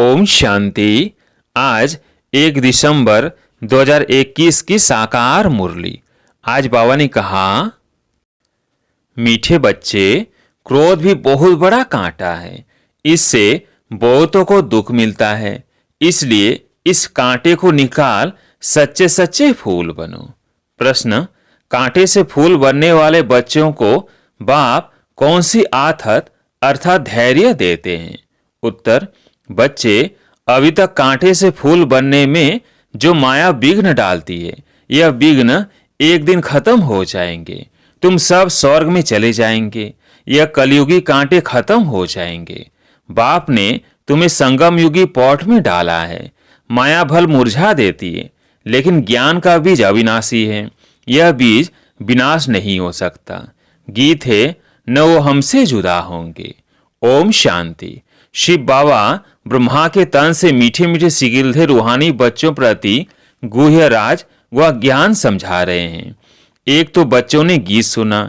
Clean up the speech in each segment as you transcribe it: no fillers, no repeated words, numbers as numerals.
ओम शांति। आज 1 दिसंबर 2021 की साकार मुरली। आज बाबा ने कहा, मीठे बच्चे, क्रोध भी बहुत बड़ा कांटा है। इससे बहुतों को दुख मिलता है। इसलिए इस कांटे को निकाल सच्चे सच्चे फूल बनो। प्रश्न, कांटे से फूल बनने वाले बच्चों को बाप कौन सी आथत अर्थात धैर्य देते हैं? उत्तर, बच्चे, अभी तक कांटे से फूल बनने में जो माया विघ्न डालती है, यह विघ्न एक दिन खत्म हो जाएंगे। तुम सब स्वर्ग में चले जाएंगे। यह कलयुगी कांटे खत्म हो जाएंगे। बाप ने तुम्हें संगम युगी पॉट में डाला है। माया भल मुरझा देती है, लेकिन ज्ञान का बीज अविनाशी है। यह बीज विनाश नहीं हो सकता। गीत है, न वो हमसे जुदा होंगे। ओम शांति। शिव बाबा ब्रह्मा के तन से मीठे मीठे सिगिलधे रूहानी बच्चों प्रति गुह्य राज व ज्ञान समझा रहे हैं। एक तो बच्चों ने गीत सुना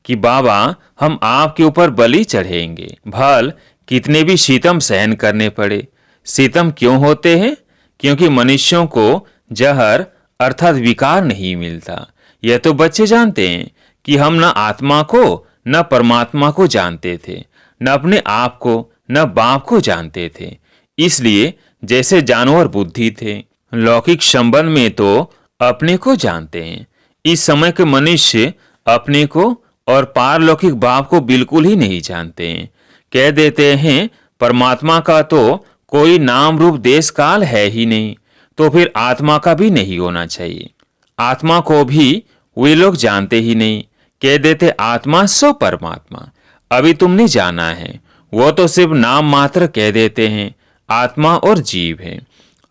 कि बाबा, हम आपके ऊपर बलि चढ़ेंगे, भल कितने भी शीतम सहन करने पड़े। शीतम क्यों होते हैं? क्योंकि मनुष्यों को जहर अर्थात विकार नहीं मिलता। यह तो बच्चे जानते हैं कि हम न आत्मा को न परमात्मा को जानते थे, न अपने आप को न बाप को जानते थे। इसलिए जैसे जानवर बुद्धि थे, लौकिक संबंध में तो अपने को जानते हैं। इस समय के मनुष्य अपने को और पारलौकिक बाप को बिल्कुल ही नहीं जानते हैं। कह देते हैं परमात्मा का तो कोई नाम रूप देश काल है ही नहीं, तो फिर आत्मा का भी नहीं होना चाहिए। आत्मा को भी वे लोग जानते ही नहीं। कह देते आत्मा सो परमात्मा। अभी तुमने जाना है, वो तो सिर्फ नाम मात्र कह देते हैं। आत्मा और जीव है।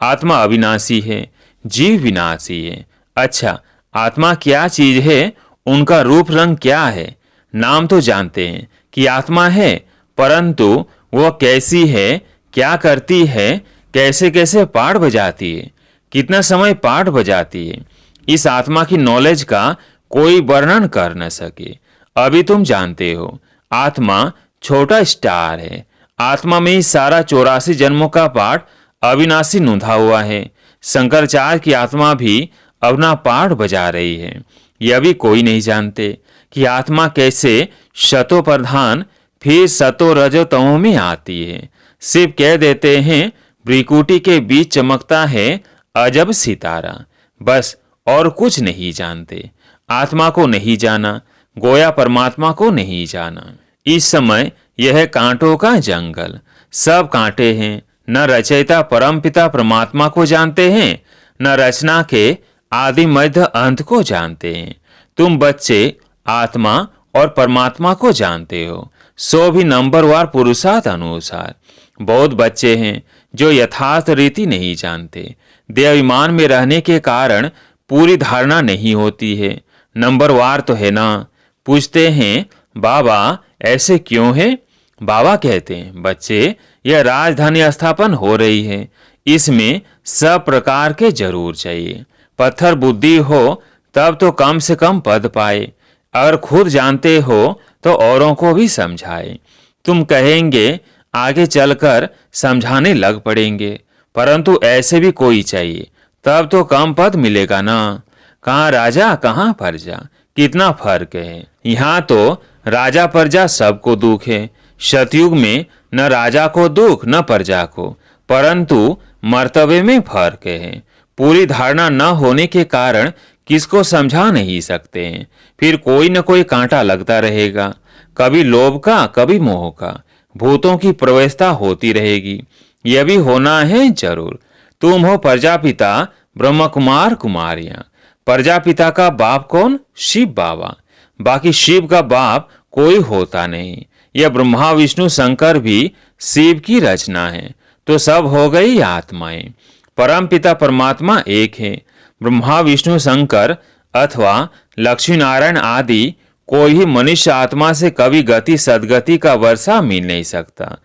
आत्मा अविनाशी है, जीव विनाशी है। अच्छा, आत्मा क्या चीज है? उनका रूप रंग क्या है? नाम तो जानते हैं कि आत्मा है, परंतु वो कैसी है, क्या करती है, कैसे कैसे पाठ बजाती है, कितना समय पाठ बजाती है, इस आत्मा की नॉलेज का कोई वर्णन कर न सके। अभी तुम जानते हो, आत्मा छोटा स्टार है। आत्मा में ही सारा 84 जन्मों का पाठ अविनाशी नूंधा हुआ है। शंकराचार्य की आत्मा भी अपना पाठ बजा रही है। यह भी कोई नहीं जानते कि आत्मा कैसे शतो प्रधान फिर सतो रजो तमो में आती है। सिर्फ कह देते हैं भ्रिकुटी के बीच चमकता है अजब सितारा। बस, और कुछ नहीं जानते। आत्मा को नहीं जाना, गोया परमात्मा को नहीं जाना। इस समय यह कांटों का जंगल, सब कांटे हैं। न रचयिता परमपिता परमात्मा को जानते हैं, न रचना के आदि मध्य अंत को जानते हैं। तुम बच्चे आत्मा और परमात्मा को जानते हो, सो भी नंबरवार पुरुषार्थ अनुसार। बहुत बच्चे हैं जो यथार्थ रीति नहीं जानते। देवाभिमान में रहने के कारण पूरी धारणा नहीं होती है। नंबरवार तो है ना। पूछते हैं, बाबा ऐसे क्यों है? बाबा कहते हैं, बच्चे, यह राजधानी स्थापन हो रही है। इसमें सब प्रकार के जरूर चाहिए। पत्थर बुद्धि हो तब तो कम से कम पद पाए। अगर खुद जानते हो तो औरों को भी समझाए। तुम कहेंगे आगे चलकर समझाने लग पड़ेंगे, परंतु ऐसे भी कोई चाहिए, तब तो कम पद मिलेगा ना। कहाँ राजा कहाँ प्रजा, कितना फर्क है। यहाँ तो राजा प्रजा सबको दुख है। सतयुग में न राजा को दुख न प्रजा को, परंतु मर्तबे में फर्क है। पूरी धारणा न होने के कारण किसको समझा नहीं सकते हैं। फिर कोई न कोई कांटा लगता रहेगा, कभी लोभ का कभी मोह का। भूतों की प्रवेशता होती रहेगी। यह भी होना है जरूर। तुम हो प्रजापिता ब्रह्म कुमार कुमारियां। प्रजापिता का बाप कौन? शिव बाबा। बाकी शिव का बाप कोई होता नहीं। यह ब्रह्मा विष्णु शंकर भी शिव की रचना है। तो सब हो गई आत्माएं। परम पिता परमात्मा एक है। ब्रह्मा विष्णु शंकर अथवा लक्ष्मी नारायण आदि कोई ही मनुष्य आत्मा से कभी गति सदगति का वर्षा मिल नहीं सकता।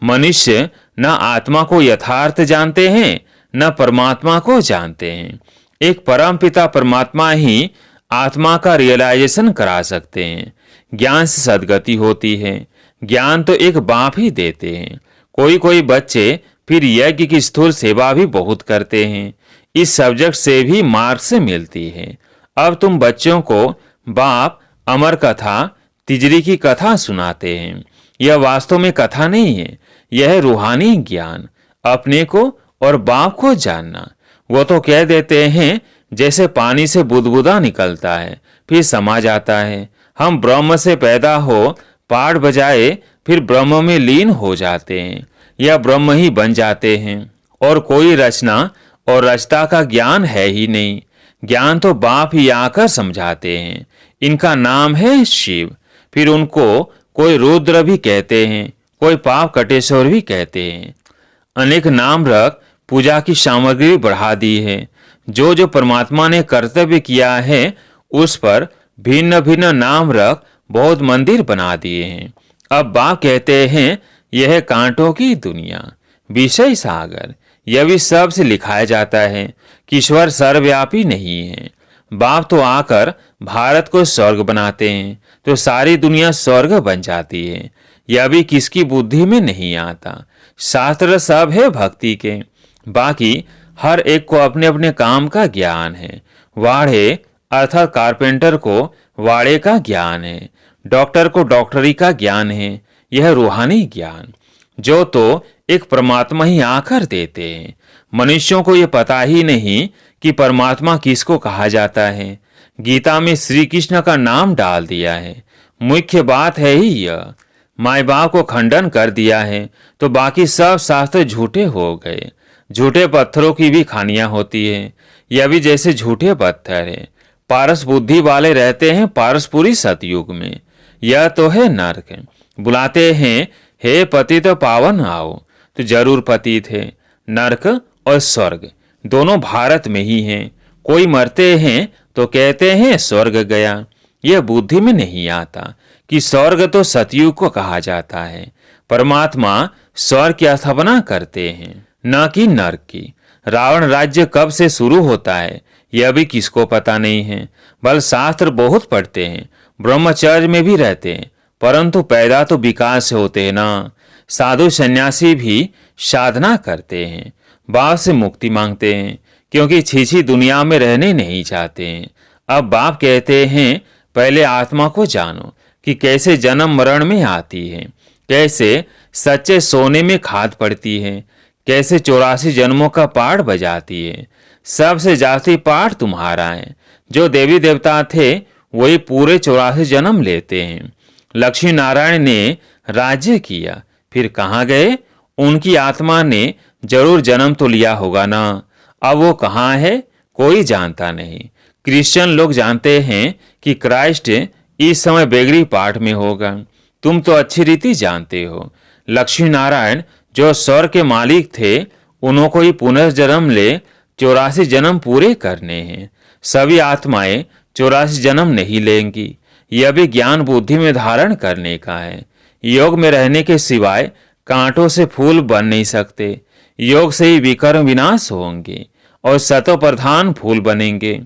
मनुष्य न आत्मा को यथार्थ जानते हैं, न परमात्मा को जानते हैं। एक परम पिता परमात्मा ही आत्मा का रियलाइजेशन करा सकते हैं। ज्ञान से सदगति होती है। ज्ञान तो एक बाप ही देते हैं। कोई कोई बच्चे फिर यज्ञ की स्थूल सेवा भी बहुत करते हैं। इस सब्जेक्ट से भी मार्क से मिलती है। अब तुम बच्चों को बाप अमर कथा तिजरी की कथा सुनाते हैं। यह वास्तव में कथा नहीं है, यह है रूहानी ज्ञान, अपने को और बाप को जानना। वो तो कह देते हैं जैसे पानी से बुदबुदा निकलता है फिर समा जाता है। हम ब्रह्म से पैदा हो पाठ बजाए फिर ब्रह्म में लीन हो जाते हैं या ब्रह्म ही बन जाते हैं। और कोई रचना और रचता का ज्ञान है ही नहीं। ज्ञान तो बाप ही आकर समझाते हैं। इनका नाम है शिव। फिर उनको कोई रुद्र भी कहते हैं, कोई पाप कटेश्वर भी कहते हैं। अनेक नाम रख पूजा की सामग्री बढ़ा दी है। जो जो परमात्मा ने कर्तव्य किया है उस पर भिन्न भिन्न नाम रख बहुत मंदिर बना दिए हैं। अब बाप कहते हैं यह कांटों की दुनिया, विषय सागर, यह भी सब से लिखाया जाता है कि ईश्वर सर्वव्यापी नहीं है। बाप तो आकर भारत को स्वर्ग बनाते हैं तो सारी दुनिया स्वर्ग बन जाती है। यह भी किसकी बुद्धि में नहीं आता। शास्त्र सब है भक्ति के, बाकी हर एक को अपने अपने काम का ज्ञान है। वाढ़े अर्थात कारपेंटर को वाड़े का ज्ञान है, डॉक्टर को डॉक्टरी का ज्ञान है। यह रूहानी ज्ञान जो तो एक परमात्मा ही आकर देते हैं। मनुष्यों को यह पता ही नहीं कि परमात्मा किसको कहा जाता है। गीता में श्री कृष्ण का नाम डाल दिया है। मुख्य बात है ही यह। माँ बाप को खंडन कर दिया है तो बाकी सब शास्त्र झूठे हो गए। झूठे पत्थरों की भी खानियां होती है। यह भी जैसे झूठे पत्थर है। पारस बुद्धि वाले रहते हैं पारसपुरी सतयुग में। यह तो है नरक। बुलाते हैं हे पतित पावन आओ, तो जरूर पतित है। नरक और स्वर्ग दोनों भारत में ही हैं। कोई मरते हैं तो कहते हैं स्वर्ग गया। यह बुद्धि में नहीं आता कि स्वर्ग तो सतयुग को कहा जाता है। परमात्मा स्वर्ग की स्थापना करते हैं, न कि नरक की। रावण राज्य कब से शुरू होता है यह भी किसको पता नहीं है। बल शास्त्र बहुत पढ़ते हैं, ब्रह्मचर्य में भी रहते हैं, परंतु पैदा तो विकास से होते हैं ना। साधु सन्यासी भी साधना करते हैं, बाप से मुक्ति मांगते हैं, क्योंकि छीछी दुनिया में रहने नहीं चाहते हैं। अब बाप कहते हैं पहले आत्मा को जानो कि कैसे जन्म मरण में आती है, कैसे सच्चे सोने में खाद पड़ती है, कैसे 84 जन्मों का पाठ बजाती है। सबसे जास्ती पाठ तुम्हारा है। जो देवी देवता थे वही पूरे 84 जन्म लेते हैं। लक्ष्मी नारायण ने राज्य किया, फिर कहाँ गए? उनकी आत्मा ने जरूर जन्म तो लिया होगा ना। अब वो कहाँ है कोई जानता नहीं। क्रिश्चियन लोग जानते हैं कि क्राइस्ट इस समय बेगरी पाठ में होगा। तुम तो अच्छी रीति जानते हो लक्ष्मी नारायण जो स्वर्ग के मालिक थे उन्हों को ही पुनर्जन्म ले 84 जन्म पूरे करने हैं। सभी आत्माएं 84 जन्म नहीं लेंगी। यह भी ज्ञान बुद्धि में धारण करने का है। योग में रहने के सिवाय कांटों से फूल बन नहीं सकते। योग से ही विकर्म विनाश होंगे और सतो प्रधान फूल बनेंगे।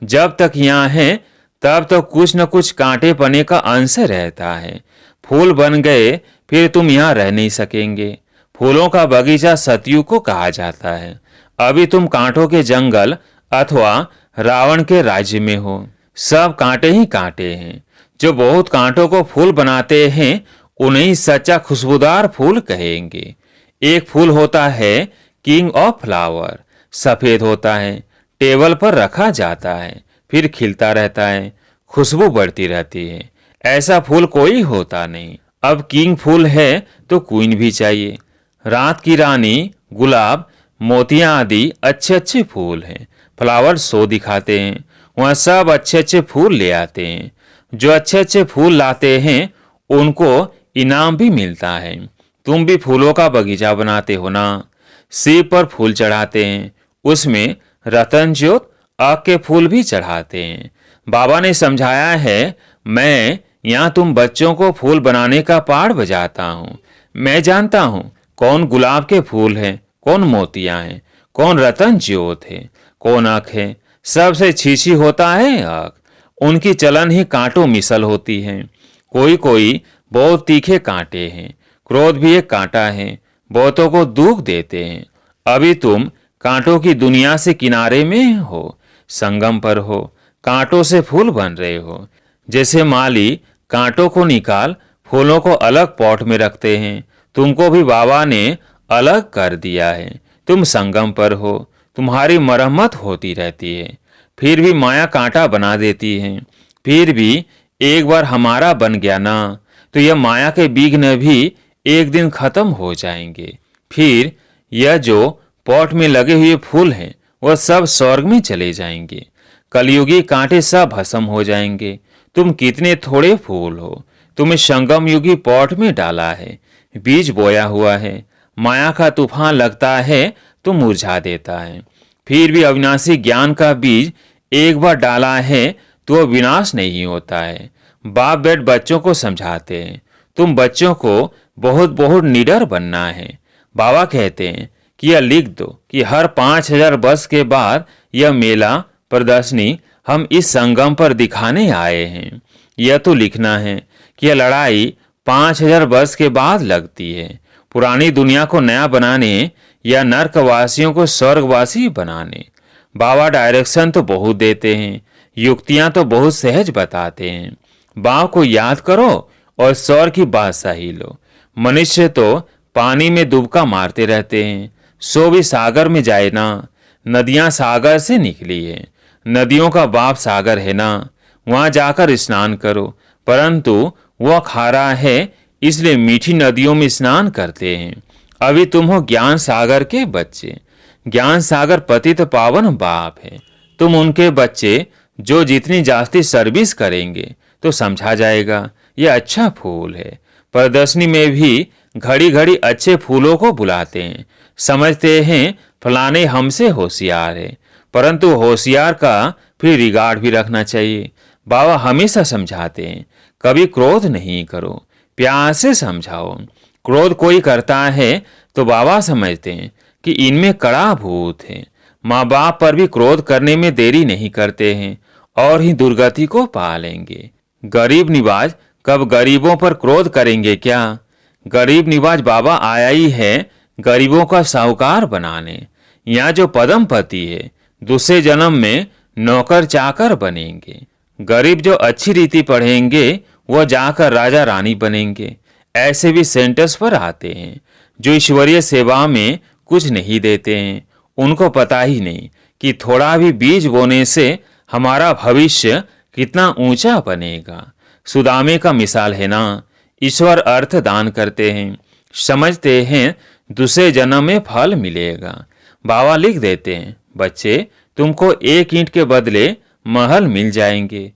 जब तक यहाँ है तब तो कुछ न कुछ कांटे पने का अंश रहता है। फूल बन गए फिर तुम यहाँ रह नहीं सकेंगे। फूलों का बगीचा सतयुग को कहा जाता है। अभी तुम कांटों के जंगल अथवा रावण के राज्य में हो। सब कांटे ही कांटे हैं। जो बहुत कांटों को फूल बनाते हैं उन्हें सच्चा खुशबूदार फूल कहेंगे। एक फूल होता है किंग ऑफ फ्लावर, सफेद होता है, टेबल पर रखा जाता है, फिर खिलता रहता है, खुशबू बढ़ती रहती है। ऐसा फूल कोई होता नहीं। अब किंग फूल है तो क्वीन भी चाहिए। रात की रानी, गुलाब, मोतियां आदि अच्छे अच्छे फूल हैं। फ्लावर शो दिखाते हैं, वहाँ सब अच्छे अच्छे फूल ले आते हैं। जो अच्छे अच्छे फूल लाते हैं उनको इनाम भी मिलता है। तुम भी फूलों का बगीचा बनाते हो ना। शिव पर फूल चढ़ाते हैं, उसमें रतन ज्योत आग के फूल भी चढ़ाते हैं। बाबा ने समझाया है मैं यहाँ तुम बच्चों को फूल बनाने का पाठ बजाता हूँ। मैं जानता हूँ कौन गुलाब के फूल हैं, कौन मोतियां हैं, कौन रतन ज्योत है, कौन आँख है। सबसे छीछी होता है आँख। उनकी चलन ही कांटों मिसल होती है। कोई कोई बहुत तीखे कांटे हैं। क्रोध भी एक कांटा है, बहुतों को दुख देते हैं। अभी तुम कांटों की दुनिया से किनारे में हो, संगम पर हो, कांटों से फूल बन रहे हो। जैसे माली कांटों को निकाल फूलों को अलग पॉट में रखते हैं, तुमको भी बाबा ने अलग कर दिया है। तुम संगम पर हो, तुम्हारी मरम्मत होती रहती है, फिर भी माया कांटा बना देती है। फिर भी एक बार हमारा बन गया ना, तो यह माया के विघ्न भी एक दिन खत्म हो जाएंगे। फिर यह जो पॉट में लगे हुए फूल हैं वह सब स्वर्ग में चले जाएंगे। कलयुगी कांटे सब भस्म हो जाएंगे। तुम कितने थोड़े फूल हो, तुम्हें संगम युगी पॉट में डाला है, बीज बोया हुआ है। माया का तूफान लगता है तो मुरझा देता है। फिर भी अविनाशी ज्ञान का बीज एक बार डाला है तो वह विनाश नहीं होता है। बाप बेट बच्चों को समझाते हैं, तुम बच्चों को बहुत बहुत निडर बनना है। बाबा कहते हैं कि यह लिख दो कि हर 5000 वर्ष के बाद यह मेला प्रदर्शनी हम इस संगम पर दिखाने आए हैं। यह तो लिखना है कि यह लड़ाई 5000 वर्ष के बाद लगती है, पुरानी दुनिया को नया बनाने या नर्कवासियों को स्वर्गवासी बनाने। बाबा डायरेक्शन तो बहुत देते हैं, युक्तियां तो बहुत सहज बताते हैं। बाप को याद करो और स्वर्ग की बादशाही लो। मनुष्य तो पानी में डुबका मारते रहते हैं, सो भी सागर में जाए ना। नदियां सागर से निकली है, नदियों का बाप सागर है ना, वहां जाकर स्नान करो। परंतु वह खारा है, इसलिए मीठी नदियों में स्नान करते हैं। अभी तुम हो ज्ञान सागर के बच्चे। ज्ञान सागर पतित पावन बाप है। तुम उनके बच्चे जो जितनी जास्ती सर्विस करेंगे तो समझा जाएगा यह अच्छा फूल है। प्रदर्शनी में भी घड़ी घड़ी अच्छे फूलों को बुलाते हैं, समझते हैं फलाने हमसे होशियार है। परंतु होशियार का फिर रिगार्ड भी रखना चाहिए। बाबा हमेशा समझाते हैं कभी क्रोध नहीं करो, प्यार से समझाओ। क्रोध कोई करता है तो बाबा समझते हैं कि इनमें कड़ा भूत है। माँ बाप पर भी क्रोध करने में देरी नहीं करते हैं और ही दुर्गति को पा लेंगे। गरीब निवाज कब गरीबों पर क्रोध करेंगे क्या? गरीब निवाज बाबा आया ही है गरीबों का साहूकार बनाने। यहाँ जो पदमपति है दूसरे जन्म में नौकर चाकर बनेंगे। गरीब जो अच्छी रीति पढ़ेंगे वह जाकर राजा रानी बनेंगे। ऐसे भी सेंटर्स पर आते हैं जो ईश्वरीय सेवा में कुछ नहीं देते हैं। उनको पता ही नहीं कि थोड़ा भी बीज बोने से हमारा भविष्य कितना ऊंचा बनेगा। सुदामे का मिसाल है ना, ईश्वर अर्थ दान करते हैं, समझते हैं दूसरे जन्म में फल मिलेगा। बाबा लिख देते हैं बच्चे तुमको 1 ईंट के बदले महल मिल जाएंगे।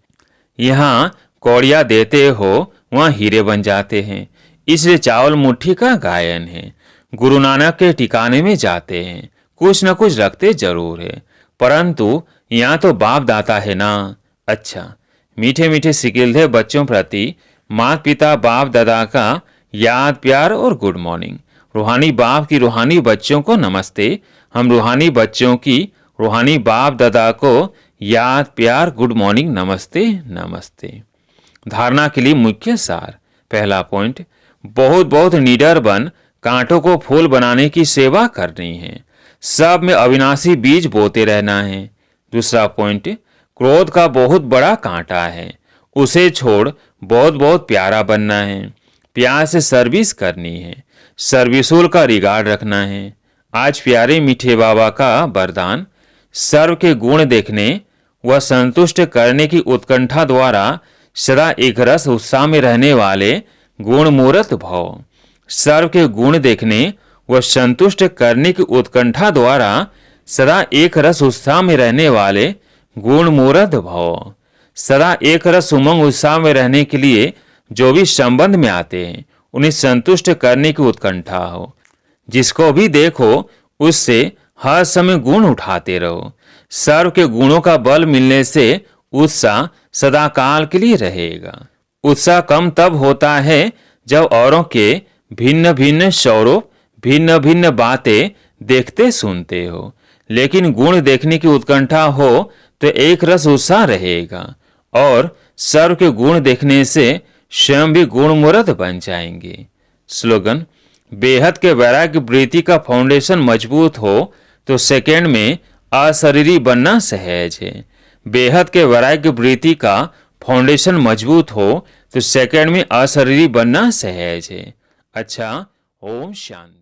यहाँ कौड़िया देते हो वहाँ हीरे बन जाते हैं। इसलिए चावल मुट्ठी का गायन है। गुरु नानक के ठिकाने में जाते हैं, कुछ न कुछ रखते जरूर है, परंतु यहाँ तो बाप दाता है ना। अच्छा, मीठे मीठे सिकिलधे बच्चों प्रति माता पिता बाप दादा का याद प्यार और गुड मॉर्निंग। रूहानी बाप की रूहानी बच्चों को नमस्ते। हम रूहानी बच्चों की रूहानी बाप दादा को याद प्यार गुड मॉर्निंग नमस्ते नमस्ते। धारणा के लिए मुख्य सार। पहला पॉइंट, बहुत बहुत निडर बन कांटों को फूल बनाने की सेवा करनी है। सब में अविनाशी बीज बोते रहना है। दूसरा पॉइंट, क्रोध का बहुत बड़ा कांटा है, उसे छोड़ बहुत बहुत प्यारा बनना है। प्यार से सर्विस करनी है, सर्विसूल का रिगार्ड रखना है। आज प्यारे मीठे बाबा का वरदान, सर्व के गुण देखने व संतुष्ट करने की उत्कंठा द्वारा सदा एक रस उत्साह में रहने वाले गुण मूर्त भव। सर्व के गुण देखने व संतुष्ट करने की उत्कंठा द्वारा सदा एक रस उत्साह में रहने वाले गुण मूर्त भव। सदा एक रस उमंग उत्साह में रहने के लिए जो भी संबंध में आते हैं उन्हें संतुष्ट करने की उत्कंठा हो। जिसको भी देखो उससे हर समय गुण उठाते रहो। सर्व के गुणों का बल मिलने से उत्साह सदा काल के लिए रहेगा। उत्साह कम तब होता है जब औरों के भिन्न भिन्न स्वरूप भिन्न भिन्न बातें देखते सुनते हो, लेकिन गुण देखने की उत्कंठा हो तो एक रस उत्साह रहेगा और सर्व के गुण देखने से स्वयं भी गुण मूर्त बन जाएंगे। स्लोगन, बेहद के वैराग्य वृत्ति का फाउंडेशन मजबूत हो तो सेकंड में अशरीरी बनना सहज है। बेहद के वैराग्य वृत्ति का फाउंडेशन मजबूत हो तो सेकंड में अशरीरी बनना सहज है। अच्छा, ओम शांति।